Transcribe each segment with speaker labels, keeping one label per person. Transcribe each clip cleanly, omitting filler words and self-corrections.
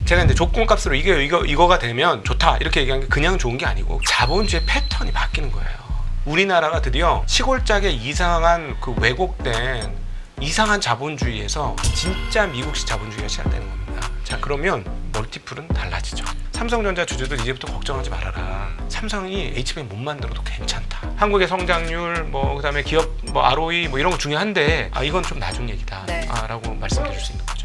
Speaker 1: 제가 이제 조건값으로 이거가 되면 좋다 이렇게 얘기한 게 그냥 좋은 게 아니고 자본주의 패턴이 바뀌는 거예요. 우리나라가 드디어 시골짜기의 이상한 그 왜곡된 이상한 자본주의에서 진짜 미국식 자본주의가 시작되는 겁니다. 자, 그러면 멀티플은 달라지죠. 삼성전자 주주들 이제부터 걱정하지 말아라. 삼성이 HBM 못 만들어도 괜찮다. 한국의 성장률, 그다음에 기업 ROE 이런 거 중요한데 이건 좀 나중 얘기다.
Speaker 2: 네.
Speaker 1: 라고 말씀드릴 수 있는 거죠.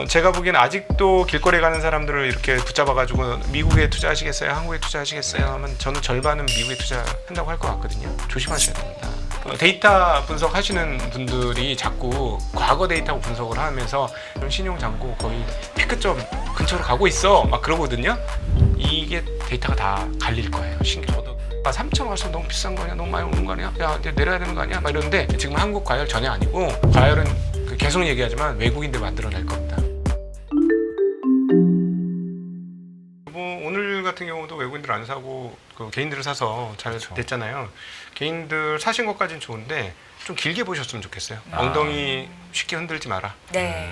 Speaker 1: 제가 보기엔 아직도 길거리에 가는 사람들을 이렇게 붙잡아가지고 미국에 투자하시겠어요? 한국에 투자하시겠어요? 하면 저는 절반은 미국에 투자한다고 할 것 같거든요. 조심하셔야 됩니다. 데이터 분석하시는 분들이 자꾸 과거 데이터 분석을 하면서 신용 잔고 거의 피크점 근처로 가고 있어 막 그러거든요. 이게 데이터가 다 갈릴 거예요. 저도 3천 와서 너무 비싼 거 아니야? 너무 많이 오는 거 아니야? 야, 이제 내려야 되는 거 아니야? 막 이러는데 지금 한국 과열 전혀 아니고 과열은 계속 얘기하지만 외국인들 만들어낼 겁니다. 오늘 같은 경우도 외국인들 안 사고 개인들을 사서 잘 됐잖아요. 개인들 사신 것까지는 좋은데 좀 길게 보셨으면 좋겠어요. 엉덩이 쉽게 흔들지 마라.
Speaker 2: 네.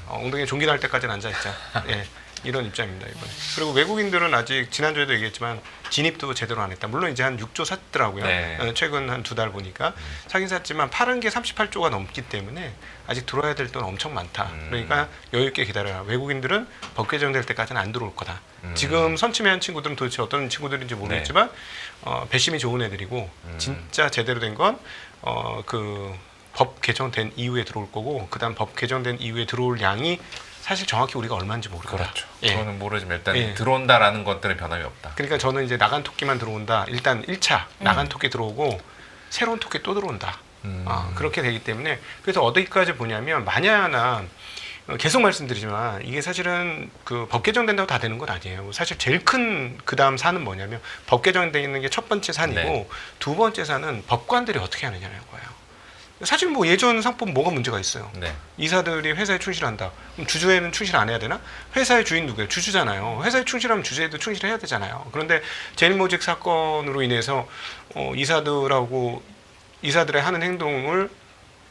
Speaker 1: 엉덩이 종기 날 때까지는 앉아있자. 예, 이런 입장입니다 이번에. 그리고 외국인들은 아직 지난주에도 얘기했지만 진입도 제대로 안 했다. 물론 이제 한 6조 샀더라고요.
Speaker 3: 네.
Speaker 1: 최근 한 2달 보니까 사긴 샀지만 파는 게 38조가 넘기 때문에 아직 들어야 될 돈 엄청 많다. 그러니까 여유 있게 기다려라. 외국인들은 법 개정될 때까지는 안 들어올 거다. 지금 선침해한 친구들은 도대체 어떤 친구들인지 모르겠지만 배심이 좋은 애들이고 진짜 제대로 된 건 그 법 개정된 이후에 들어올 거고 그다음 법 개정된 이후에 들어올 양이 사실 정확히 우리가 얼마인지 모르겠다.
Speaker 3: 그렇죠.
Speaker 1: 예.
Speaker 3: 저는 모르지만 일단
Speaker 1: 예.
Speaker 3: 들어온다라는 것들은 변함이 없다.
Speaker 1: 그러니까 저는 이제 나간 토끼만 들어온다. 일단 1차 나간 토끼 들어오고 새로운 토끼 또 들어온다. 그렇게 되기 때문에 그래서 어디까지 보냐면 만약 하나 계속 말씀드리지만 이게 사실은 그 법 개정된다고 다 되는 건 아니에요. 사실 제일 큰 그다음 산은 뭐냐면 법 개정되는 게 첫 번째 산이고
Speaker 3: 네.
Speaker 1: 두 번째 산은 법관들이 어떻게 하느냐는 거예요. 사실 예전 상법 뭐가 문제가 있어요.
Speaker 3: 네.
Speaker 1: 이사들이 회사에 충실한다. 그럼 주주에는 충실 안 해야 되나? 회사의 주인 누구예요? 주주잖아요. 회사에 충실하면 주주에도 충실해야 되잖아요. 그런데 제일모직 사건으로 인해서 이사들의 하는 행동을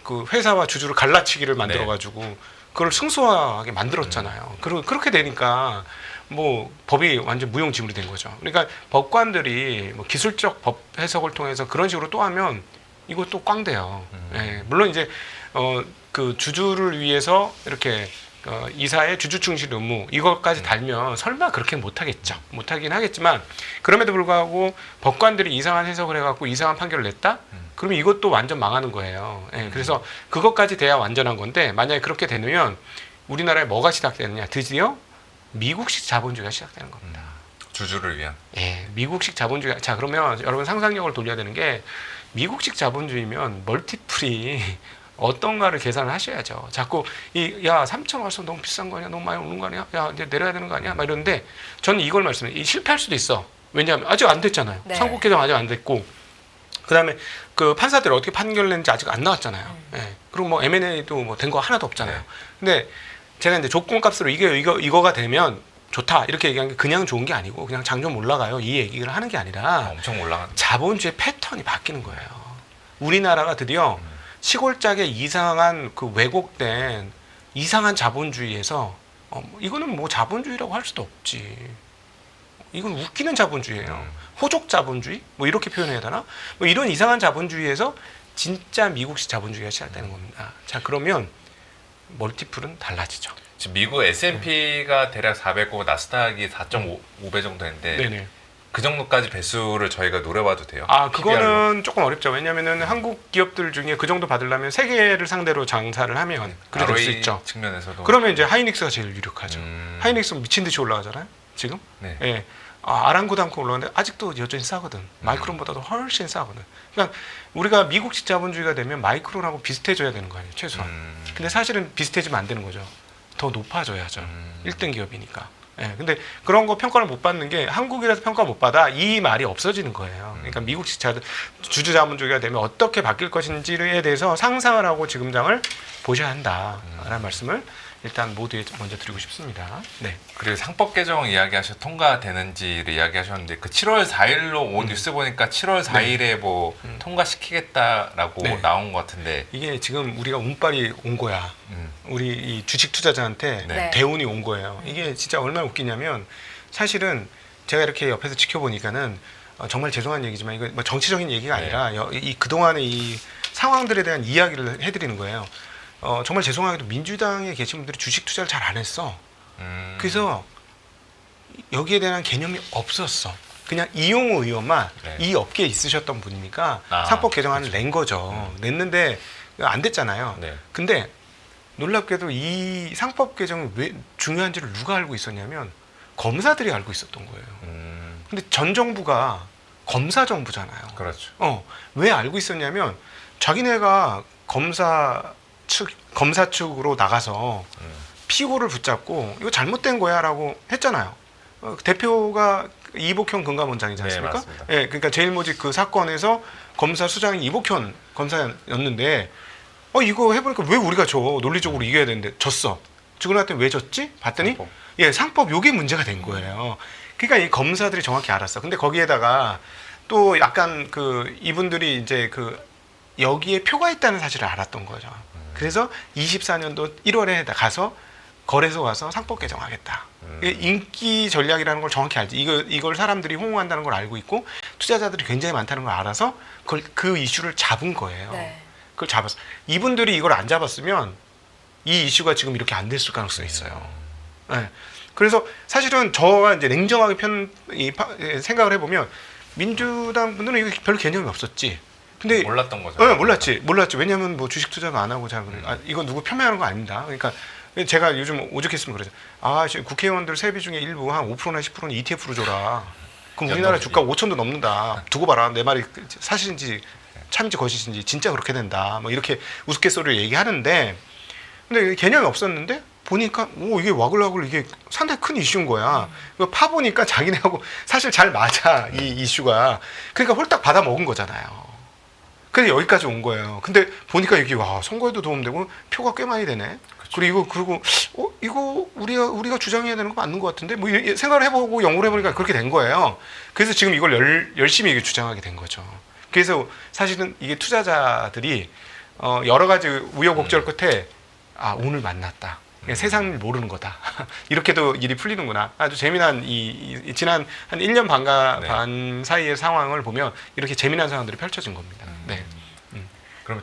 Speaker 1: 그 회사와 주주를 갈라치기를 만들어가지고 그걸 승소하게 만들었잖아요. 그리고 그렇게 되니까 법이 완전 무용지물이 된 거죠. 그러니까 법관들이 기술적 법 해석을 통해서 그런 식으로 또 하면 이거 또 꽝돼요. 예, 물론 이제 그 주주를 위해서 이렇게 이사의 주주 충실 의무 이것까지 달면 설마 그렇게 못하겠죠. 못하긴 하겠지만 그럼에도 불구하고 법관들이 이상한 해석을 해갖고 이상한 판결을 냈다? 그러면 이것도 완전 망하는 거예요. 예, 그래서 그것까지 돼야 완전한 건데 만약에 그렇게 되면 우리나라에 뭐가 시작되느냐? 드디어 미국식 자본주의가 시작되는 겁니다.
Speaker 3: 주주를 위한.
Speaker 1: 예, 미국식 자본주의. 자, 그러면 여러분 상상력을 돌려야 되는 게 미국식 자본주의면 멀티플이 어떤가를 계산을 하셔야죠. 자꾸 3천 와서 너무 비싼 거 아니야? 너무 많이 오는 거 아니야? 야, 이제 내려야 되는 거 아니야? 막 이러는데 저는 이걸 말씀해요. 실패할 수도 있어. 왜냐하면 아직 안 됐잖아요.
Speaker 2: 네.
Speaker 1: 상국 개정 아직 안 됐고 그다음에 그 판사들이 어떻게 판결 냈는지 아직 안 나왔잖아요. 예. 그리고 M&A도 된 거 하나도 없잖아요. 근데 제가 이제 조건값으로 이거가 되면 좋다 이렇게 얘기한 게 그냥 좋은 게 아니고 그냥 장 좀 올라가요 이 얘기를 하는 게 아니라
Speaker 3: 엄청 올라간.
Speaker 1: 자본주의 패턴이 바뀌는 거예요. 우리나라가 드디어 시골짜기의 이상한 그 왜곡된 이상한 자본주의에서 이거는 자본주의라고 할 수도 없지. 이건 웃기는 자본주의예요. 호족 자본주의? 이렇게 표현해야 되나? 이런 이상한 자본주의에서 진짜 미국식 자본주의가 시작되는 겁니다. 자, 그러면 멀티플은 달라지죠.
Speaker 3: 지금 미국 S&P가 대략 400고 나스닥이 4.5배 정도 했는데
Speaker 1: 네네.
Speaker 3: 그 정도까지 배수를 저희가 노려봐도 돼요?
Speaker 1: 그거는 조금 어렵죠. 왜냐면은 한국 기업들 중에 그 정도 받으려면 세계를 상대로 장사를 하면 그래 될 수 있죠.
Speaker 3: 측면에서도.
Speaker 1: 그러면 이제 하이닉스가 제일 유력하죠. 하이닉스 미친 듯이 올라가잖아요. 지금.
Speaker 3: 네.
Speaker 1: 예. 아랑코담코 올라가는데 아직도 여전히 싸거든. 마이크론보다도 훨씬 싸거든. 그러니까 우리가 미국식 자본주의가 되면 마이크론하고 비슷해져야 되는 거 아니에요, 최소한. 근데 사실은 비슷해지면 안 되는 거죠. 더 높아져야죠. 1등 기업이니까. 예, 근데 그런 거 평가를 못 받는 게 한국이라서 평가 못 받아 이 말이 없어지는 거예요. 그러니까 미국식 주주 자본주의가 되면 어떻게 바뀔 것인지에 대해서 상상을 하고 지금장을 보셔야 한다라는 말씀을 일단 모두에 먼저 드리고 싶습니다. 네.
Speaker 3: 그리고 상법 개정 통과되는지를 이야기하셨는데 그 7월 4일로 온 뉴스 보니까 7월 4일에 뭐 통과시키겠다라고
Speaker 1: 네.
Speaker 3: 나온 것 같은데
Speaker 1: 이게 지금 우리가 운빨이 온 거야. 우리 이 주식 투자자한테
Speaker 3: 네.
Speaker 1: 대운이 온 거예요. 이게 진짜 얼마나 웃기냐면 사실은 제가 이렇게 옆에서 지켜보니까는 정말 죄송한 얘기지만 이거 뭐 정치적인 얘기가
Speaker 3: 네.
Speaker 1: 아니라 이 그동안의 이 상황들에 대한 이야기를 해드리는 거예요. 정말 죄송하게도 민주당에 계신 분들이 주식 투자를 잘 안 했어. 그래서 여기에 대한 개념이 없었어. 그냥 이용호 의원만
Speaker 3: 네.
Speaker 1: 이 업계에 있으셨던 분이니까
Speaker 3: 아,
Speaker 1: 상법 개정안을 낸 거죠. 냈는데 안 됐잖아요.
Speaker 3: 네.
Speaker 1: 근데 놀랍게도 이 상법 개정이 왜 중요한지를 누가 알고 있었냐면 검사들이 알고 있었던 거예요. 근데 전 정부가 검사 정부잖아요.
Speaker 3: 그렇죠.
Speaker 1: 왜 알고 있었냐면 자기네가 검사 측으로 나가서 피고를 붙잡고 이거 잘못된 거야라고 했잖아요. 대표가 이복현 금감원장이지
Speaker 3: 네,
Speaker 1: 않습니까?
Speaker 3: 맞습니다.
Speaker 1: 예, 그러니까 제일모직 그 사건에서 검사 수장이 이복현 검사였는데 이거 해보니까 왜 우리가 논리적으로 이겨야 되는데 졌어. 주근한테 왜 졌지? 봤더니
Speaker 3: 상법.
Speaker 1: 상법 요게 문제가 된 거예요. 그러니까 이 검사들이 정확히 알았어. 근데 거기에다가 또 약간 이분들이 이제 여기에 표가 있다는 사실을 알았던 거죠. 그래서 24년도 1월에 가서 거래소 가서 상법 개정하겠다. 이게 인기 전략이라는 걸 정확히 알지. 이걸 사람들이 호응한다는 걸 알고 있고 투자자들이 굉장히 많다는 걸 알아서 그 이슈를 잡은 거예요.
Speaker 2: 네.
Speaker 1: 그걸 잡았어. 이분들이 이걸 안 잡았으면 이 이슈가 지금 이렇게 안 됐을 가능성이 있어요. 네. 그래서 사실은 저가 이제 냉정하게 생각을 해보면 민주당 분들은 이거 별로 개념이 없었지. 근데
Speaker 3: 몰랐던 거죠.
Speaker 1: 몰랐지. 왜냐면 뭐 주식 투자도 안 하고 잘 그래. 이거 누구 폄훼하는 거 아닙니다. 그러니까 제가 요즘 오죽했으면 그러죠. 지금 국회의원들 세비 중에 일부 한 5%나 10%는 ETF로 줘라. 그럼 우리나라 주가 5천도 넘는다. 두고 봐라. 내 말이 사실인지 참인지 거짓인지 진짜 그렇게 된다. 뭐 이렇게 우스갯소리를 얘기하는데 근데 개념이 없었는데 보니까 이게 와글와글 이게 상당히 큰 이슈인 거야. 이거 파보니까 자기네하고 사실 잘 맞아 이 이슈가. 그러니까 홀딱 받아 먹은 거잖아요. 그래서 여기까지 온 거예요. 근데 보니까 이게 선거에도 도움되고 표가 꽤 많이 되네. 그리고 이거 우리가 주장해야 되는 거 맞는 것 같은데 뭐 생각을 해보고 연구를 해보니까 그렇게 된 거예요. 그래서 지금 이걸 열심히 이게 주장하게 된 거죠. 그래서 사실은 이게 투자자들이 여러 가지 우여곡절 끝에 오늘 만났다. 세상을 모르는 거다. 이렇게도 일이 풀리는구나. 아주 재미난 지난 한 1년 반 사이의 상황을 보면 이렇게 재미난 상황들이 펼쳐진 겁니다. 네.
Speaker 3: 그럼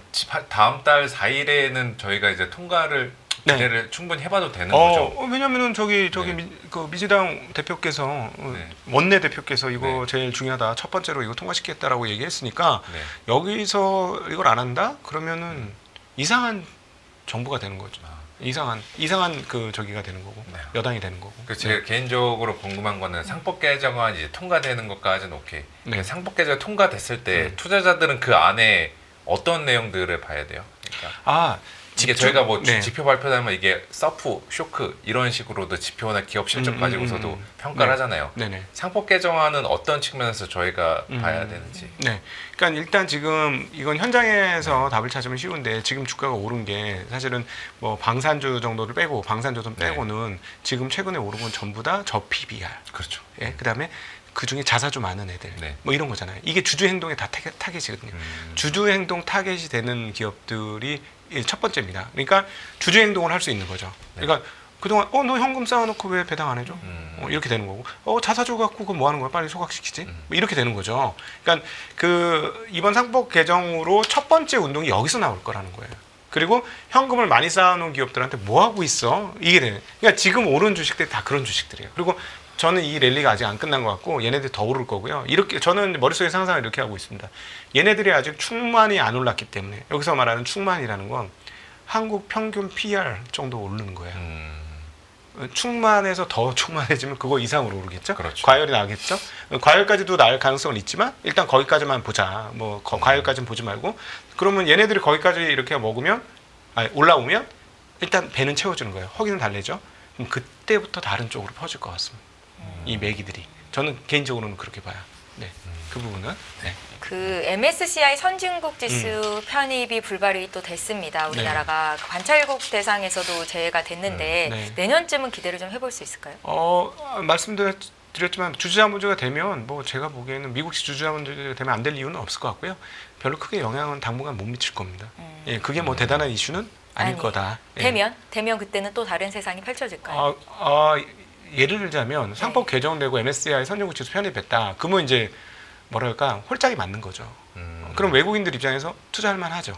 Speaker 3: 다음 달 4일에는 저희가 이제 통과를
Speaker 1: 네.
Speaker 3: 기대를 충분히 해봐도 되는 거죠?
Speaker 1: 왜냐면은
Speaker 3: 네.
Speaker 1: 민주당 대표께서
Speaker 3: 네.
Speaker 1: 원내 대표께서 이거
Speaker 3: 네.
Speaker 1: 제일 중요하다. 첫 번째로 이거 통과시키겠다라고 얘기했으니까
Speaker 3: 네.
Speaker 1: 여기서 이걸 안 한다? 그러면은 이상한 정부가 되는 거죠. 이상한 저기가 되는 거고
Speaker 3: 네.
Speaker 1: 여당이 되는 거고.
Speaker 3: 제가 개인적으로 궁금한 거는 상법 개정안 이제 통과되는 것까지는 오케이.
Speaker 1: 네.
Speaker 3: 상법 개정 통과됐을 때 투자자들은 그 안에 어떤 내용들을 봐야 돼요? 그러니까 이게 저희가 뭐
Speaker 1: 네.
Speaker 3: 지표 발표하면 이게 서프, 쇼크 이런 식으로도 지표나 기업 실적 가지고서도 평가를
Speaker 1: 네.
Speaker 3: 하잖아요.
Speaker 1: 네네.
Speaker 3: 상법 개정안은 어떤 측면에서 저희가 봐야 되는지.
Speaker 1: 네. 그러니까 일단 지금 이건 현장에서 답을 찾으면 쉬운데 지금 주가가 오른 게 사실은 뭐 방산주 정도를 빼고 방산주도
Speaker 3: 네.
Speaker 1: 빼고는 지금 최근에 오른 건 전부 다 저PBR.
Speaker 3: 그렇죠.
Speaker 1: 예. 그다음에 그 중에 자사주 많은 애들.
Speaker 3: 네.
Speaker 1: 뭐 이런 거잖아요. 이게 주주 행동에 다 타겟이거든요. 주주 행동 타겟이 되는 기업들이 첫 번째입니다. 그러니까 주주 행동을 할 수 있는 거죠. 그러니까 그동안 너 현금 쌓아놓고 왜 배당 안 해줘? 이렇게 되는 거고 자사주 갖고 그거 뭐 하는 거야? 빨리 소각시키지? 뭐 이렇게 되는 거죠. 그러니까 이번 상법 개정으로 첫 번째 운동이 여기서 나올 거라는 거예요. 그리고 현금을 많이 쌓아놓은 기업들한테 뭐 하고 있어? 이게 되는. 그러니까 지금 오른 주식들이 다 그런 주식들이에요. 그리고 저는 이 랠리가 아직 안 끝난 것 같고 얘네들이 더 오를 거고요. 이렇게 저는 머릿속에 상상을 이렇게 하고 있습니다. 얘네들이 아직 충만이 안 올랐기 때문에 여기서 말하는 충만이라는 건 한국 평균 PR 정도 오르는 거예요. 충만해서 더 충만해지면 그거 이상으로 오르겠죠.
Speaker 3: 그렇죠.
Speaker 1: 과열이 나겠죠. 과열까지도 날 가능성은 있지만 일단 거기까지만 보자. 뭐 과열까지는 보지 말고 그러면 얘네들이 거기까지 이렇게 먹으면 올라오면 일단 배는 채워주는 거예요. 허기는 달래죠. 그럼 그때부터 다른 쪽으로 퍼질 것 같습니다. 이 매기들이 저는 개인적으로는 그렇게 봐요. 네, 그 부분은. 네.
Speaker 2: 그 MSCI 선진국 지수 편입이 불발이 또 됐습니다. 우리나라가 관찰국 대상에서도 제외가 됐는데
Speaker 1: 네.
Speaker 2: 내년쯤은 기대를 좀 해볼 수 있을까요?
Speaker 1: 말씀드렸지만 주주자본주가 되면 뭐 제가 보기에는 미국식 주주자본주가 되면 안 될 이유는 없을 것 같고요. 별로 크게 영향은 당분간 못 미칠 겁니다. 예, 그게 뭐 대단한 이슈는 아닐 거다. 예.
Speaker 2: 되면 그때는 또 다른 세상이 펼쳐질까요?
Speaker 1: 예를 들자면 상법 개정되고 MSCI 선진국 지수 편입했다. 그러면 이제 뭐랄까 홀짝이 맞는 거죠. 그럼 외국인들 입장에서 투자할 만하죠.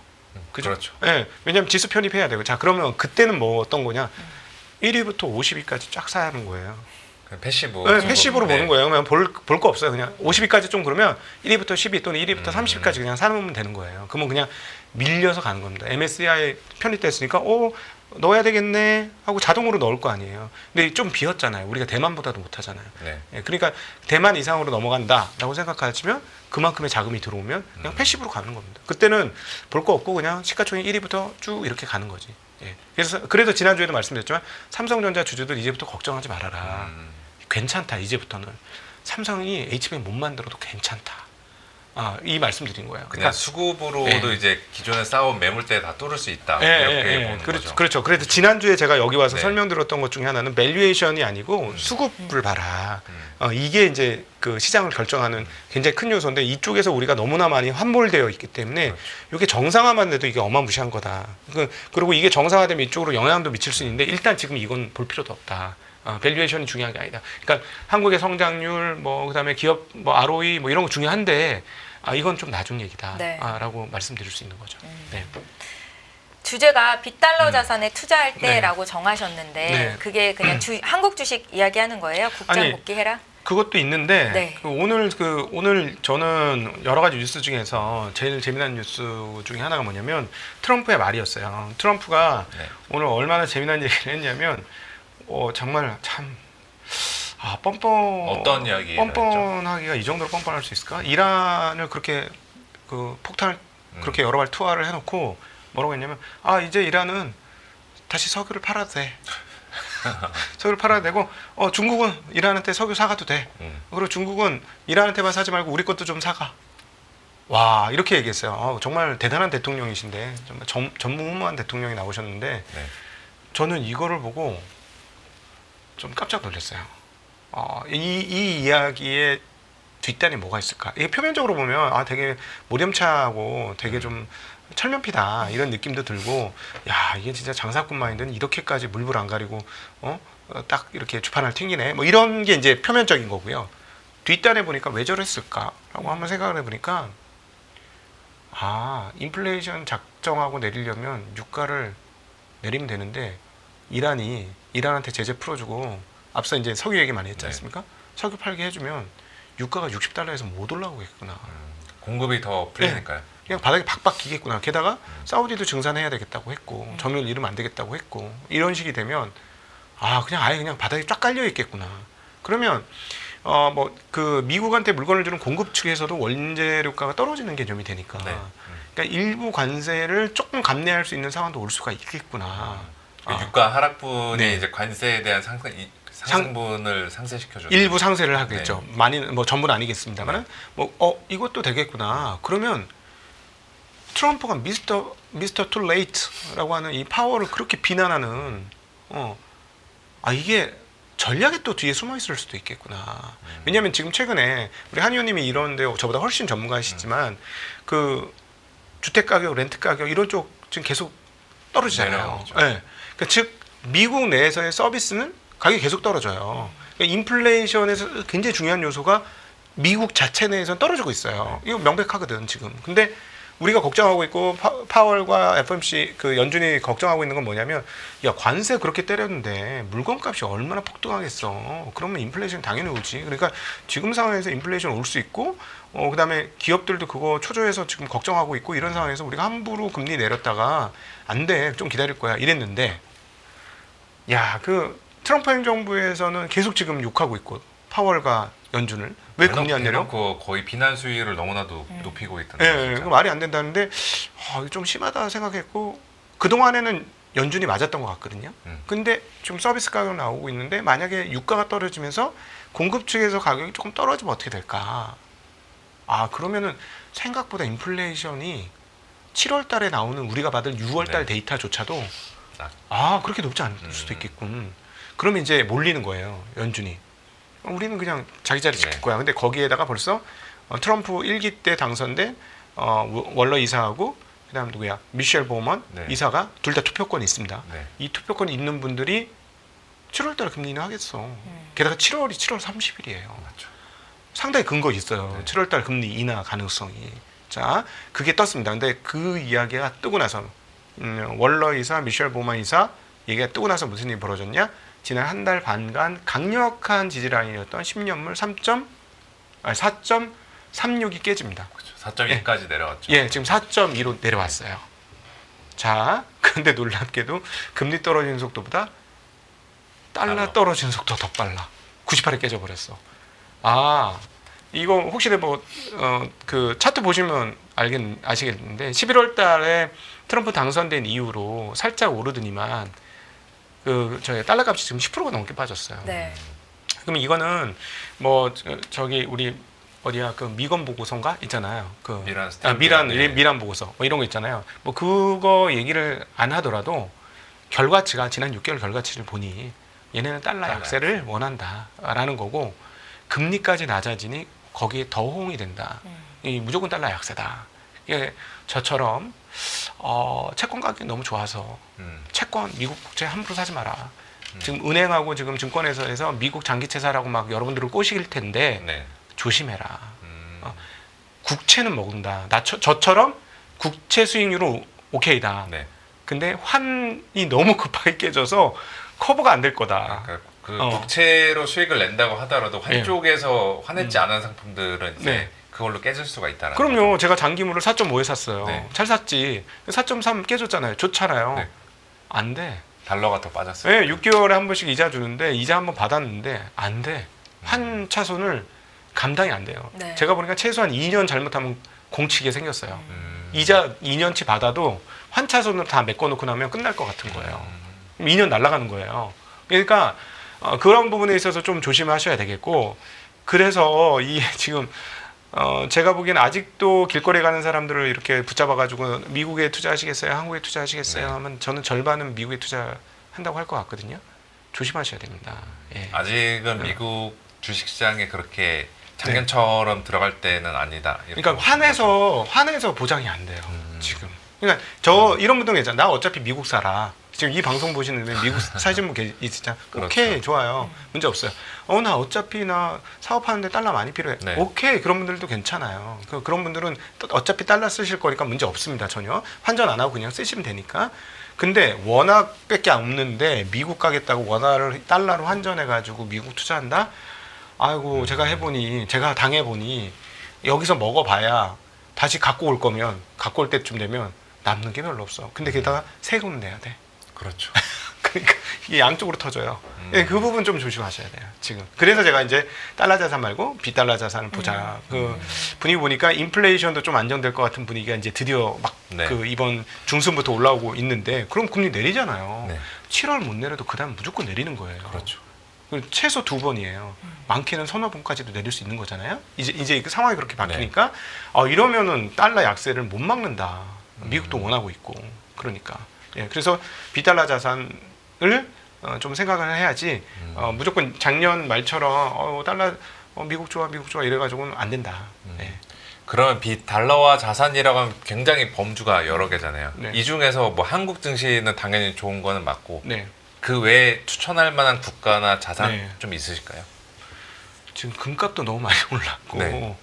Speaker 1: 그죠?
Speaker 3: 그렇죠.
Speaker 1: 예, 왜냐하면 지수 편입해야 되고. 자, 그러면 그때는 뭐 어떤 거냐? 1위부터 50위까지 쫙 사야 하는 거예요.
Speaker 3: 패시브.
Speaker 1: 네, 패시브로 보는 거예요. 그러면 볼 거 없어요. 그냥 50위까지 좀 그러면 1위부터 10위 또는 1위부터 30위까지 그냥 사놓으면 되는 거예요. 그러면 그냥 밀려서 가는 겁니다. MSCI 편입됐으니까 넣어야 되겠네 하고 자동으로 넣을 거 아니에요. 근데 좀 비었잖아요. 우리가 대만보다도 못하잖아요.
Speaker 3: 네.
Speaker 1: 예, 그러니까 대만 이상으로 넘어간다라고 생각하시면 그만큼의 자금이 들어오면 그냥 패시브로 가는 겁니다. 그때는 볼 거 없고 그냥 시가총액 1위부터 쭉 이렇게 가는 거지. 예. 그래서 지난주에도 말씀드렸지만 삼성전자 주주들 이제부터 걱정하지 말아라. 괜찮다. 이제부터는 삼성이 HBM 못 만들어도 괜찮다. 이 말씀드린 거예요.
Speaker 3: 그냥 수급으로도 이제 기존에 쌓아온 매물대 다 뚫을 수 있다. 이렇게 보는 거죠.
Speaker 1: 그렇죠. 그래서 지난주에 제가 여기 와서
Speaker 3: 네.
Speaker 1: 설명드렸던 것 중에 하나는 밸류에이션이 아니고 수급을 봐라. 이게 이제 그 시장을 결정하는 굉장히 큰 요소인데 이쪽에서 우리가 너무나 많이 함몰되어 있기 때문에 이게 정상화만 돼도 이게 어마무시한 거다. 그리고 이게 정상화되면 이쪽으로 영향도 미칠 수 있는데 일단 지금 이건 볼 필요도 없다. 밸류에이션이 중요한 게 아니다. 그러니까 한국의 성장률, 뭐 그다음에 기업 뭐 ROE 뭐 이런 거 중요한데 이건 좀 나중 얘기다.
Speaker 2: 네.
Speaker 1: 라고 말씀드릴 수 있는 거죠. 네.
Speaker 2: 주제가 빗달러 자산에 투자할 때라고 정하셨는데
Speaker 1: 네.
Speaker 2: 그게 그냥 한국 주식 이야기하는 거예요? 국장
Speaker 1: 아니,
Speaker 2: 복귀해라?
Speaker 1: 그것도 있는데
Speaker 2: 네.
Speaker 1: 오늘 저는 여러 가지 뉴스 중에서 제일 재미난 뉴스 중에 하나가 뭐냐면 트럼프의 말이었어요. 트럼프가 오늘 얼마나 재미난 얘기를 했냐면 정말 참
Speaker 3: 어떤 이야기?
Speaker 1: 뻔뻔하기가 이 정도로 뻔뻔할 수 있을까? 이란을 그렇게 그 폭탄을 그렇게 여러 발 투하를 해놓고 뭐라고 했냐면 이제 이란은 다시 석유를 팔아도 돼. 석유를 팔아야 되고 중국은 이란한테 석유 사가도 돼. 그리고 중국은 이란한테만 사지 말고 우리 것도 좀 사가. 와 이렇게 얘기했어요. 정말 대단한 대통령이신데 정말 전무후무한 대통령이 나오셨는데 저는 이거를 보고 좀 깜짝 놀랐어요. 이 이야기의 뒷단에 뭐가 있을까? 이게 표면적으로 보면 되게 모렴차고 되게 좀 철면피다 이런 느낌도 들고 이게 진짜 장사꾼 마인드는 이렇게까지 물불 안 가리고 딱 이렇게 주판을 튕기네 뭐 이런 게 이제 표면적인 거고요. 뒷단에 보니까 왜 저랬을까라고 한번 생각을 해보니까 인플레이션 작정하고 내리려면 유가를 내리면 되는데 이란한테 제재 풀어주고 앞서 이제 석유 얘기 많이 했지 않습니까? 석유 팔게 해주면 유가가 60달러에서 못 올라오겠구나.
Speaker 3: 공급이 더 풀리니까요.
Speaker 1: 그냥 바닥에 박박 기겠구나. 게다가 사우디도 증산해야 되겠다고 했고 점유율 잃으면 안 되겠다고 했고 이런 식이 되면 그냥 아예 그냥 바닥에 쫙 깔려 있겠구나. 그러면 뭐 그 미국한테 물건을 주는 공급 측에서도 원재료가가 떨어지는 개념이 되니까 그러니까 일부 관세를 조금 감내할 수 있는 상황도 올 수가 있겠구나.
Speaker 3: 유가 하락분이 이제 관세에 대한 상승분을 상쇄시켜줘.
Speaker 1: 일부 상쇄를 하겠죠. 많이는 뭐 전부는 아니겠습니다만은 이것도 되겠구나. 그러면 트럼프가 미스터 투 레이트라고 하는 이 파워를 그렇게 비난하는 이게 전략이 또 뒤에 숨어 있을 수도 있겠구나. 왜냐하면 지금 최근에 우리 한 의원님이 이런데 저보다 훨씬 전문가시지만 그 주택 가격, 렌트 가격 이런 쪽 지금 계속 떨어지잖아요. 네. 그러니까 즉 미국 내에서의 서비스는 가격이 계속 떨어져요. 그러니까 인플레이션에서 굉장히 중요한 요소가 미국 자체 내에서는 떨어지고 있어요. 이거 명백하거든 지금. 근데 우리가 걱정하고 있고 파월과 FOMC 그 연준이 걱정하고 있는 건 뭐냐면 관세 그렇게 때렸는데 물건값이 얼마나 폭등하겠어. 그러면 인플레이션 당연히 오지. 그러니까 지금 상황에서 인플레이션 올 수 있고 그다음에 기업들도 그거 초조해서 지금 걱정하고 있고 이런 상황에서 우리가 함부로 금리 내렸다가 안 돼. 좀 기다릴 거야. 이랬는데 그 트럼프 행정부에서는 계속 지금 욕하고 있고 파월과 연준을 왜 금리 안 내려?
Speaker 3: 거의 비난 수위를 너무나도 높이고 있던.
Speaker 1: 말이 안 된다는데 좀 심하다 생각했고 그 동안에는 연준이 맞았던 것 같거든요. 근데 지금 서비스 가격 나오고 있는데 만약에 유가가 떨어지면서 공급 측에서 가격이 조금 떨어지면 어떻게 될까? 아 그러면은 생각보다 인플레이션이 7월 달에 나오는 우리가 받을 6월 달
Speaker 3: 네.
Speaker 1: 데이터조차도
Speaker 3: 아.
Speaker 1: 아 그렇게 높지 않을 수도 있겠군. 그러면 이제 몰리는 거예요. 연준이. 우리는 그냥 자기 자리 지킬
Speaker 3: 네.
Speaker 1: 거야. 근데 거기에다가 벌써 트럼프 1기 때 당선된 월러 이사하고 그다음 누구야? 미셸 보먼
Speaker 3: 네.
Speaker 1: 이사가 둘 다 투표권이 있습니다.
Speaker 3: 네.
Speaker 1: 이 투표권이 있는 분들이 7월 달에 금리 인하하겠어. 게다가 7월 30일이에요.
Speaker 3: 맞죠.
Speaker 1: 상당히 근거 있어요.
Speaker 3: 네.
Speaker 1: 7월 달 금리 인하 가능성이. 자, 그게 떴습니다. 근데 그 이야기가 뜨고 나서 월러 이사, 미셸 보먼 이사 얘기가 뜨고 나서 무슨 일이 벌어졌냐? 지난 한 달 반간 강력한 지지라인이었던 10년물 4.36이 깨집니다.
Speaker 3: 그렇죠. 4.2까지 내려갔죠.
Speaker 1: 예, 지금 4.2로 내려왔어요. 자, 근데 놀랍게도 금리 떨어지는 속도보다 달러 떨어지는 속도가 더 빨라. 98에 깨져버렸어. 아, 이거 혹시 그 차트 보시면 아시겠는데 11월 달에 트럼프 당선된 이후로 살짝 오르더니만 저희 달러 값이 지금 10%가 넘게 빠졌어요.
Speaker 2: 네.
Speaker 1: 그럼 이거는 저기 우리 어디야 그 미건 보고서인가 있잖아요. 그
Speaker 3: 미란
Speaker 1: 미란 보고서 뭐 이런 거 있잖아요. 뭐 그거 얘기를 안 하더라도 결과치가 지난 6개월 결과치를 보니 얘네는 달러 약세를 원한다라는 거고 금리까지 낮아지니 거기에 더 호응이 된다. 이 무조건 달러 약세다. 이게 저처럼 채권 가격이 너무 좋아서 채권 미국 국채 함부로 사지 마라. 지금 은행하고 지금 증권회사에서 미국 장기채 사라고 막 여러분들을 꼬실 텐데
Speaker 3: 네.
Speaker 1: 조심해라. 국채는 먹는다. 저처럼 국채 수익률은 오케이다.
Speaker 3: 네.
Speaker 1: 근데 환이 너무 급하게 깨져서 커버가 안 될 거다.
Speaker 3: 그러니까 그 국채로 수익을 낸다고 하더라도 환 쪽에서 환했지 않은 상품들은 이제
Speaker 1: 네.
Speaker 3: 그걸로 깨질 수가 있다는
Speaker 1: 그럼요.
Speaker 3: 거죠.
Speaker 1: 제가 장기물을 4.5에 샀어요.
Speaker 3: 네.
Speaker 1: 잘 샀지. 4.3 깨졌잖아요. 좋잖아요.
Speaker 3: 네.
Speaker 1: 안 돼.
Speaker 3: 달러가 더 빠졌어요.
Speaker 1: 네, 6개월에 한 번씩 이자 주는데 이자 한 번 받았는데 안 돼. 한 차손을 감당이 안 돼요.
Speaker 2: 네.
Speaker 1: 제가 보니까 최소한 2년 잘못하면 공치게 생겼어요.
Speaker 3: 음.
Speaker 1: 이자 2년치 받아도 환 차손으로 다 메꿔놓고 나면 끝날 것 같은 거예요. 그럼 2년 날아가는 거예요. 그러니까 그런 부분에 있어서 좀 조심하셔야 되겠고 그래서 이 지금 제가 보기엔 아직도 길거리에 가는 사람들을 이렇게 붙잡아가지고 미국에 투자하시겠어요? 한국에 투자하시겠어요?
Speaker 3: 네.
Speaker 1: 하면 저는 절반은 미국에 투자한다고 할 것 같거든요. 조심하셔야 됩니다. 예.
Speaker 3: 아직은 미국 주식시장에 그렇게 작년처럼 들어갈 때는 아니다. 이렇게
Speaker 1: 그러니까 환해서 보장이 안 돼요. 지금. 그러니까 이런 분들 있잖아. 나 어차피 미국 살아. 지금 이 방송 보시는 미국 사시는 분 있으잖아.
Speaker 3: 그렇죠.
Speaker 1: 오케이 좋아요. 문제 없어요. 나 어차피 나 사업하는데 달러 많이 필요해.
Speaker 3: 네.
Speaker 1: 오케이 그런 분들도 괜찮아요. 그런 분들은 어차피 달러 쓰실 거니까 문제 없습니다. 전혀 환전 안 하고 그냥 쓰시면 되니까. 근데 원화밖에 없는데 미국 가겠다고 원화를 달러로 환전해가지고 미국 투자한다? 아이고 제가 당해보니 여기서 먹어봐야 다시 갖고 올 때쯤 되면 남는 게 별로 없어. 근데 게다가 세금은 내야 돼.
Speaker 3: 그렇죠.
Speaker 1: 그러니까 이게 양쪽으로 터져요. 예, 그 부분 좀 조심하셔야 돼요. 지금. 그래서 제가 이제 달러 자산 말고 비달러 자산을 보자. 그 분위기 보니까 인플레이션도 좀 안정될 것 같은 분위기가 이제 드디어 막
Speaker 3: 네.
Speaker 1: 이번 중순부터 올라오고 있는데 그럼 금리 내리잖아요.
Speaker 3: 네.
Speaker 1: 7월 못 내려도 그다음 무조건 내리는 거예요.
Speaker 3: 그렇죠.
Speaker 1: 최소 2번이에요. 많게는 서너 번까지도 내릴 수 있는 거잖아요. 이제 그 상황이 그렇게 바뀌니까 이러면은 달러 약세를 못 막는다. 미국도 원하고 있고 그러니까. 예, 그래서 비달러 자산을 좀 생각을 해야지 무조건 작년 말처럼 달러 미국 좋아 이래가지고는 안 된다. 예.
Speaker 3: 그러면 달러와 자산이라고 하면 굉장히 범주가 여러 개잖아요.
Speaker 1: 네.
Speaker 3: 이 중에서 뭐 한국 증시는 당연히 좋은 거는 맞고
Speaker 1: 네.
Speaker 3: 그 외에 추천할 만한 국가나 자산
Speaker 1: 네.
Speaker 3: 좀 있으실까요?
Speaker 1: 지금 금값도 너무 많이 올랐고.
Speaker 3: 네.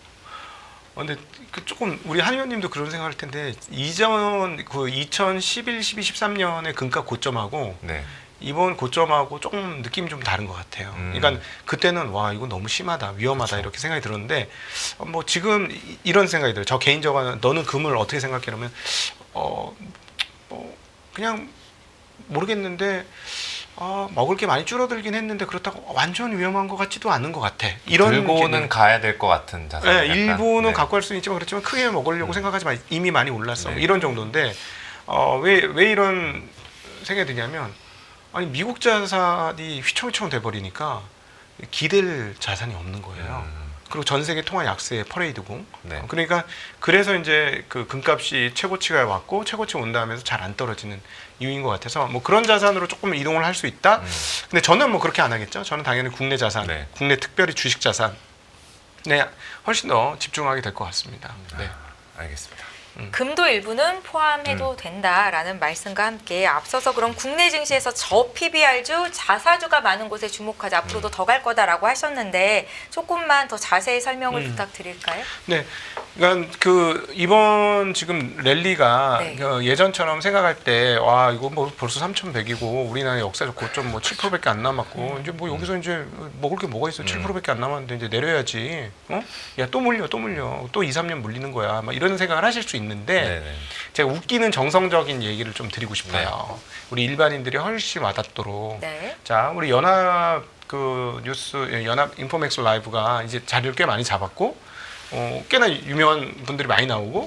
Speaker 1: 근데 조금 우리 한 의원님도 그런 생각할 텐데 이전 그 2011, 12, 13년의 금값 고점하고
Speaker 3: 네.
Speaker 1: 이번 고점하고 조금 느낌이 좀 다른 것 같아요. 그러니까 그때는 와 이거 너무 심하다, 위험하다 이렇게 생각이 들었는데 뭐 지금 이런 생각이 들어요. 저 개인적으로 너는 금을 어떻게 생각해? 그러면 그냥 모르겠는데 먹을 게 많이 줄어들긴 했는데 그렇다고 완전 위험한 것 같지도 않은 것 같아. 이런
Speaker 3: 들고는 가야 될 것 같은 자산.
Speaker 1: 네,
Speaker 3: 약간.
Speaker 1: 일부는
Speaker 3: 네.
Speaker 1: 갖고 갈 수는 있지만 그렇지만 크게 먹으려고 생각하지 마. 이미 많이 올랐어.
Speaker 3: 네.
Speaker 1: 이런 정도인데 왜 이런 생각이 드냐면 아니 미국 자산이 휘청휘청 돼버리니까 기댈 자산이 없는 거예요. 그리고 전 세계 통화 약세 퍼레이드고.
Speaker 3: 네.
Speaker 1: 그러니까 그래서 이제 그 금값이 최고치가 왔고 최고치 온 다음에서 잘 안 떨어지는 이유인 것 같아서 뭐 그런 자산으로 조금 이동을 할 수 있다. 근데 저는 뭐 그렇게 안 하겠죠. 저는 당연히 국내 자산,
Speaker 3: 네.
Speaker 1: 국내 특별히 주식 자산. 네, 훨씬 더 집중하게 될 것 같습니다. 네.
Speaker 3: 알겠습니다.
Speaker 2: 금도 일부는 포함해도 된다라는 말씀과 함께 앞서서 그럼 국내 증시에서 저PBR주, 자사주가 많은 곳에 주목하자 앞으로도 더 갈 거다라고 하셨는데 조금만 더 자세히 설명을 부탁드릴까요?
Speaker 1: 네, 그러니까 그 이번 지금 랠리가
Speaker 2: 네.
Speaker 1: 그 예전처럼 생각할 때 와 이거 뭐 벌써 3,100이고 우리나라 역사적 고점 뭐 7%밖에 안 남았고 이제 뭐 여기서 이제 먹을 게 뭐가 있어 7%밖에 안 남았는데 이제 내려야지. 어? 야 또 물려 또 2, 3년 물리는 거야. 막 이런 생각을 하실 수 있는데
Speaker 3: 네네.
Speaker 1: 제가 웃기는 정성적인 얘기를 좀 드리고 싶어요. 우리 일반인들이 훨씬 와닿도록.
Speaker 2: 네.
Speaker 1: 자, 우리 연합 그 뉴스 연합 인포맥스 라이브가 이제 자리를 꽤 많이 잡았고 꽤나 유명한 분들이 많이 나오고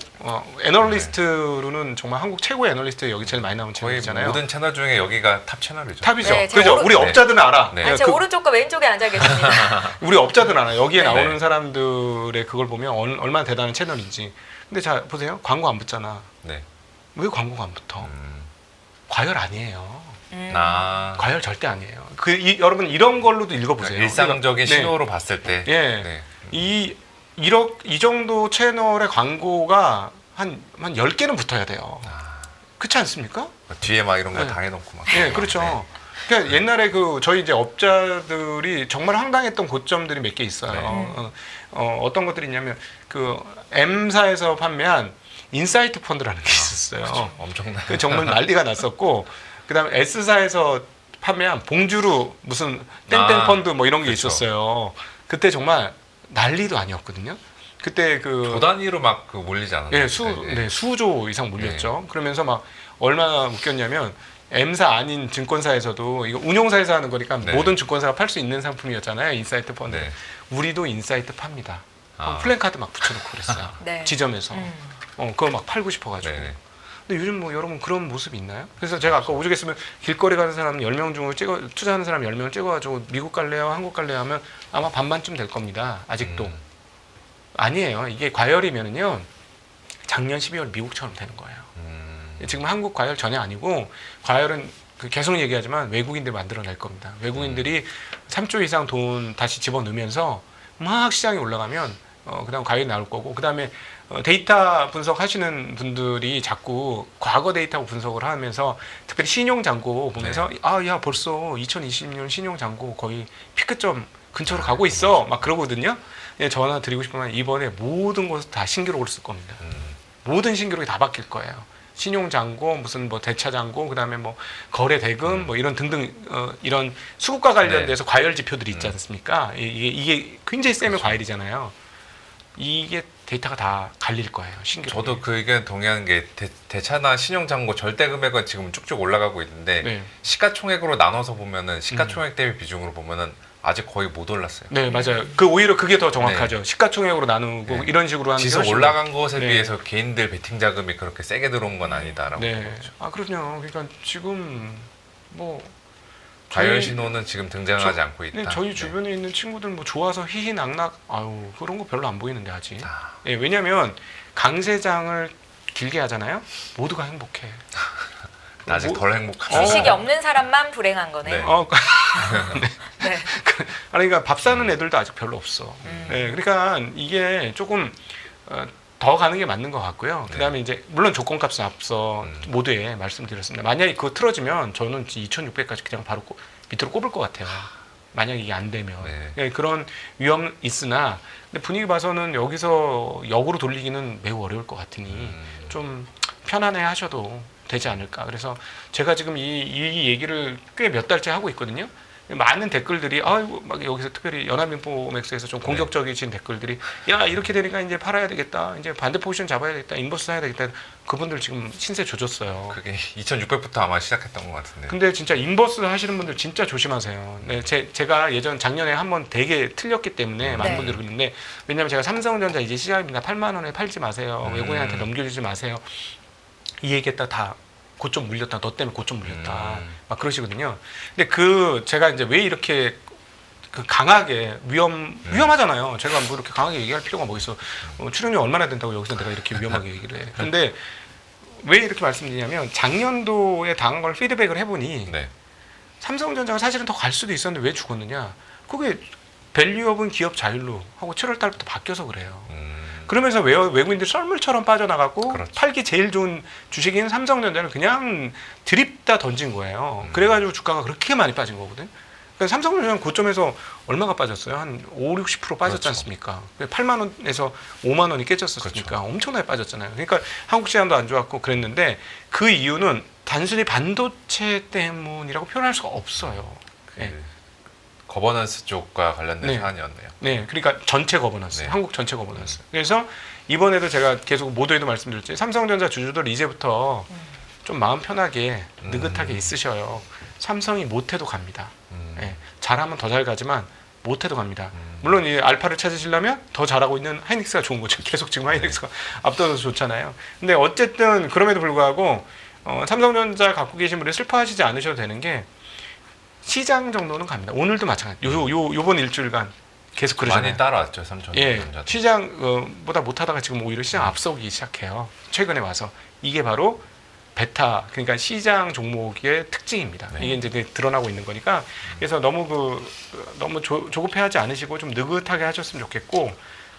Speaker 1: 애널리스트로는 정말 한국 최고의 애널리스트 여기 제일 많이 나오는
Speaker 3: 거의
Speaker 1: 채널이잖아요.
Speaker 3: 모든 채널 중에 여기가 탑 채널이죠.
Speaker 1: 탑이죠.
Speaker 2: 네, 제가
Speaker 1: 그죠? 우리 업자들은 알아.
Speaker 3: 네.
Speaker 2: 아니, 제 오른쪽과 왼쪽에 앉아 계십니다.
Speaker 1: 우리 업자들은 알아. 여기에
Speaker 2: 네.
Speaker 1: 나오는 사람들의 그걸 보면 얼마나 대단한 채널인지. 근데 자 보세요. 광고 안 붙잖아.
Speaker 3: 네.
Speaker 1: 왜 광고가 안 붙어? 과열 아니에요. 과열 절대 아니에요. 여러분 이런 걸로도 읽어보세요.
Speaker 3: 일상적인
Speaker 1: 네.
Speaker 3: 신호로 봤을 때.
Speaker 1: 예.
Speaker 3: 네.
Speaker 1: 이 정도 채널의 광고가 한 10개는 붙어야 돼요. 그렇지 않습니까?
Speaker 3: 뒤에 막 이런 거
Speaker 1: 네.
Speaker 3: 다 해놓고 막.
Speaker 1: 예, 그렇죠.
Speaker 3: 네.
Speaker 1: 그러니까 옛날에 그 저희 이제 업자들이 정말 황당했던 고점들이 몇 개 있어요.
Speaker 3: 네.
Speaker 1: 어떤 것들이 있냐면 그 M사에서 판매한 인사이트 펀드라는 게 있었어요.
Speaker 3: 엄청나.
Speaker 1: 그 정말 난리가 났었고 그다음에 S사에서 판매한 봉주루 무슨 땡땡 펀드 뭐 이런 게
Speaker 3: 그렇죠.
Speaker 1: 있었어요. 그때 정말 난리도 아니었거든요. 그때 그
Speaker 3: 조 단위로 막 그 몰리지 않았나요?
Speaker 1: 예, 수조 이상 몰렸죠. 그러면서 막 얼마나 웃겼냐면 M사 아닌 증권사에서도 이거 운용사에서 하는 거니까
Speaker 3: 네.
Speaker 1: 모든 증권사가 팔 수 있는 상품이었잖아요. 인사이트 펀드.
Speaker 3: 네.
Speaker 1: 우리도 인사이트 팝니다. 플랜카드 막 붙여놓고 그랬어요.
Speaker 2: 네.
Speaker 1: 지점에서. 그거 막 팔고 싶어가지고.
Speaker 3: 네네.
Speaker 1: 근데 요즘 뭐 여러분 그런 모습이 있나요? 그래서 제가 아까 오죽했으면 길거리 가는 사람 10명 중에 투자하는 사람 10명을 찍어가지고 미국 갈래요? 한국 갈래요? 하면 아마 반반쯤 될 겁니다. 아직도. 아니에요. 이게 과열이면은요. 작년 12월 미국처럼 되는 거예요. 지금 한국 과열 전혀 아니고 과열은 계속 얘기하지만 외국인들이 만들어낼 겁니다. 외국인들이 3조 이상 돈 다시 집어넣으면서 막 시장이 올라가면 그다음 과열이 나올 거고 그다음에 데이터 분석하시는 분들이 자꾸 과거 데이터 분석을 하면서 특별히 신용 잔고 보면서 야 벌써 2020년 신용 잔고 거의 피크점 근처로 가고 있어 막 그러거든요. 예, 저 하나 드리고 싶은 건 이번에 모든 것을 다 신기록을 쓸 겁니다. 모든 신기록이 다 바뀔 거예요. 신용 잔고 무슨 뭐 대차 잔고 그다음에 뭐 거래 대금 뭐 이런 등등 이런 수급과 관련돼서 과열 지표들이 있지 않습니까? 이게 굉장히 쌤의 과열이잖아요. 이게 데이터가 다 갈릴 거예요. 신기록.
Speaker 3: 저도 그 의견에 동의하는 게 대차나 신용잔고 절대 금액은 지금 쭉쭉 올라가고 있는데
Speaker 1: 네.
Speaker 3: 시가총액으로 나눠서 보면은 시가총액 대비 비중으로 보면은 아직 거의 못 올랐어요.
Speaker 1: 네, 맞아요. 오히려 그게 더 정확하죠. 시가총액으로 나누고 이런 식으로 하는 게
Speaker 3: 지수
Speaker 1: 훨씬
Speaker 3: 올라간 것에
Speaker 1: 네.
Speaker 3: 비해서 개인들 베팅 자금이 그렇게 세게 들어온 건 아니다라고.
Speaker 1: 네.
Speaker 3: 보죠.
Speaker 1: 그럼요. 그러니까 지금 뭐
Speaker 3: 과열
Speaker 1: 저희-
Speaker 3: 신호는 지금 등장하지 않고 있다.
Speaker 1: 네, 저희 주변에 있는 친구들 뭐 좋아서 희희낙낙 아유 그런 거 별로 안 보이는데 아직. 예, 왜냐하면 강세장을 길게 하잖아요. 모두가 행복해.
Speaker 3: 아직
Speaker 1: 뭐-
Speaker 3: 덜 행복하죠.
Speaker 2: 지식이 없는 사람만 불행한 거네요.
Speaker 3: 네.
Speaker 2: 네.
Speaker 1: 그러니까 밥 사는 애들도 아직 별로 없어. 예, 그러니까 이게 조금 더 가는 게 맞는 것 같고요. 그다음에 이제 물론 조건값은 앞서 모두에 말씀드렸습니다. 만약에 그거 틀어지면 저는 2,600까지 그냥 바로 밑으로 꼽을 것 같아요. 만약에 이게 안 되면
Speaker 3: 네.
Speaker 1: 예, 그런 위험 있으나 근데 분위기 봐서는 여기서 역으로 돌리기는 매우 어려울 것 같으니 좀 편안해 하셔도 되지 않을까. 그래서 제가 지금 이 얘기를 꽤 몇 달째 하고 있거든요. 많은 댓글들이 아이고 막 여기서 특별히 연합인포맥스에서 좀 공격적이신 댓글들이 야 이렇게 되니까 이제 팔아야 되겠다. 이제 반대 포지션 잡아야 되겠다. 인버스 사야 되겠다. 그분들 지금 신세 조졌어요.
Speaker 3: 그게 2,600부터 아마 시작했던 것 같은데.
Speaker 1: 근데 진짜 인버스 하시는 분들 진짜 조심하세요. 네, 제가 작년에 한번 되게 틀렸기 때문에 많은
Speaker 2: 네.
Speaker 1: 분들이 그러는데 왜냐하면 제가 삼성전자 이제 시작입니다. 8만 원에 팔지 마세요. 외국인한테 넘겨주지 마세요. 이 얘기했다 다 고점 물렸다. 너 때문에 고점 물렸다. 막 그러시거든요. 근데 제가 이제 왜 이렇게 그 강하게 위험하잖아요. 제가 뭐 이렇게 강하게 얘기할 필요가 뭐 있어? 출연료 얼마나 된다고 여기서 내가 이렇게 위험하게 얘기를 해? 근데 왜 이렇게 말씀드리냐면 작년도에 당한 걸 피드백을 해보니
Speaker 3: 네.
Speaker 1: 삼성전자가 사실은 더 갈 수도 있었는데 왜 죽었느냐? 그게 밸류업은 기업 자율로 하고 7월 달부터 바뀌어서 그래요. 그러면서 외국인들이 썰물처럼 빠져나가고
Speaker 3: 그렇죠.
Speaker 1: 팔기 제일 좋은 주식인 삼성전자를 그냥 드립다 던진 거예요. 그래가지고 주가가 그렇게 많이 빠진 거거든. 그러니까 삼성전자는 고점에서 얼마가 빠졌어요? 한 5, 60% 빠졌지
Speaker 3: 그렇죠.
Speaker 1: 않습니까? 8만 원에서 5만 원이 깨졌었으니까
Speaker 3: 그렇죠.
Speaker 1: 엄청나게 빠졌잖아요. 그러니까 한국 시장도 안 좋았고 그랬는데 그 이유는 단순히 반도체 때문이라고 표현할 수가 없어요. 네.
Speaker 3: 거버넌스 쪽과 관련된
Speaker 1: 네.
Speaker 3: 사안이었네요.
Speaker 1: 네, 그러니까 전체 거버넌스,
Speaker 3: 네.
Speaker 1: 한국 전체 거버넌스. 그래서 이번에도 제가 계속 모두에도 말씀드렸죠. 삼성전자 주주들 이제부터 좀 마음 편하게 느긋하게 있으셔요. 삼성이 못해도 갑니다. 네, 잘하면 더 잘 가지만 못해도 갑니다. 물론 이 알파를 찾으시려면 더 잘하고 있는 하이닉스가 좋은 거죠. 계속 지금 하이닉스가 앞서서 좋잖아요. 근데 어쨌든 그럼에도 불구하고 삼성전자 갖고 계신 분이 슬퍼하시지 않으셔도 되는 게 시장 정도는 갑니다. 오늘도 마찬가지. 요번 일주일간 계속 그러잖아요.
Speaker 3: 많이 따라왔죠, 삼성전자.
Speaker 1: 예, 시장보다 못하다가 지금 오히려 시장 앞서기 시작해요. 최근에 와서 이게 바로 베타, 그러니까 시장 종목의 특징입니다.
Speaker 3: 네.
Speaker 1: 이게 이제 드러나고 있는 거니까 그래서 너무 조급해하지 않으시고 좀 느긋하게 하셨으면 좋겠고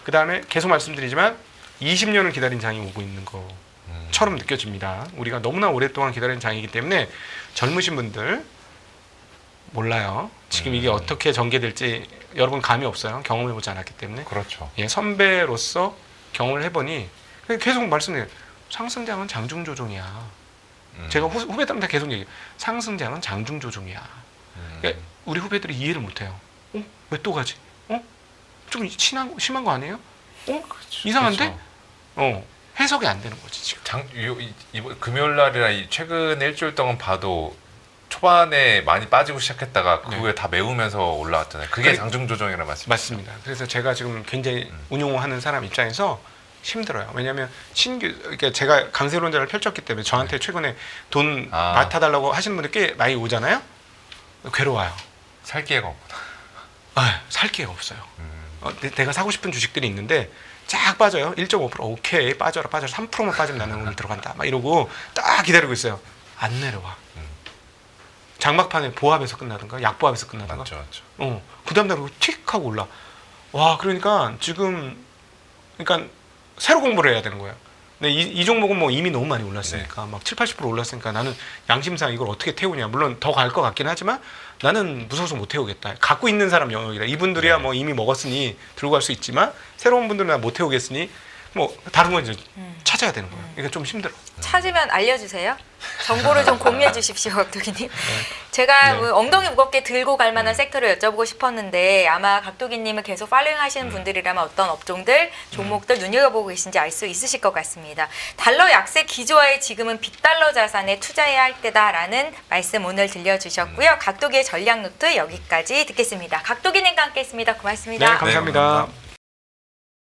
Speaker 1: 그 다음에 계속 말씀드리지만 20년을 기다린 장이 오고 있는 것처럼 느껴집니다. 우리가 너무나 오랫동안 기다린 장이기 때문에 젊으신 분들 몰라요. 지금 이게 어떻게 전개될지 여러분 감이 없어요. 경험해보지 않았기 때문에.
Speaker 3: 그렇죠.
Speaker 1: 예, 선배로서 경험을 해보니 계속 말씀드려요. 상승장은 장중 조정이야. 제가 후배들한테 계속 얘기해요. 상승장은 장중 조정이야. 그러니까 우리 후배들이 이해를 못해요. 왜 또 가지? 좀 심한 거 아니에요? 이상한데?
Speaker 3: 그렇죠.
Speaker 1: 해석이 안 되는 거지 지금.
Speaker 3: 이번 금요일 날이라 최근 일주일 동안 봐도 초반에 많이 빠지고 시작했다가 그게 다 메우면서 올라왔잖아요. 그게 장중 조정이라는 말씀이죠.
Speaker 1: 맞습니다. 그래서 제가 지금 굉장히 운용하는 사람 입장에서 힘들어요. 왜냐하면 그러니까 제가 강세론자를 펼쳤기 때문에 저한테 최근에 돈 맡아달라고 하시는 분들 꽤 많이 오잖아요. 괴로워요.
Speaker 3: 살 기회가 없구나.
Speaker 1: 살 기회가 없어요. 내가 사고 싶은 주식들이 있는데 쫙 빠져요. 1.5% 오케이 빠져라 3%만 빠지면 나는 오늘 들어간다. 막 이러고 딱 기다리고 있어요. 안 내려와. 장막판에 보합에서 끝나든가 약보합에서 끝나든가.
Speaker 3: 맞죠.
Speaker 1: 그 다음 날 틱 하고 올라. 와 그러니까 지금 그러니까 새로 공부를 해야 되는 거예요. 근데 이 종목은 뭐 이미 너무 많이 올랐으니까 막 7, 80% 올랐으니까 나는 양심상 이걸 어떻게 태우냐. 물론 더 갈 것 같긴 하지만 나는 무서워서 못 태우겠다. 갖고 있는 사람 영역이라 이분들이야 뭐 이미 먹었으니 들고 갈 수 있지만 새로운 분들은 나 못 태우겠으니 뭐 다른 건 이제 찾아야 되는 거예요. 그러니까 좀 힘들어.
Speaker 2: 찾으면 알려주세요. 정보를 좀 공유해 주십시오, 각도기님. 제가 엉덩이 무겁게 들고 갈 만한 섹터를 여쭤보고 싶었는데 아마 각도기님을 계속 팔로잉 하시는 분들이라면 어떤 업종들, 종목들 눈여겨보고 계신지 알 수 있으실 것 같습니다. 달러 약세 기조화에 지금은 빅달러 자산에 투자해야 할 때다라는 말씀 오늘 들려주셨고요. 각도기의 전략 노트 여기까지 듣겠습니다. 각도기님과 함께했습니다. 고맙습니다.
Speaker 1: 네, 감사합니다.
Speaker 3: 네, 감사합니다.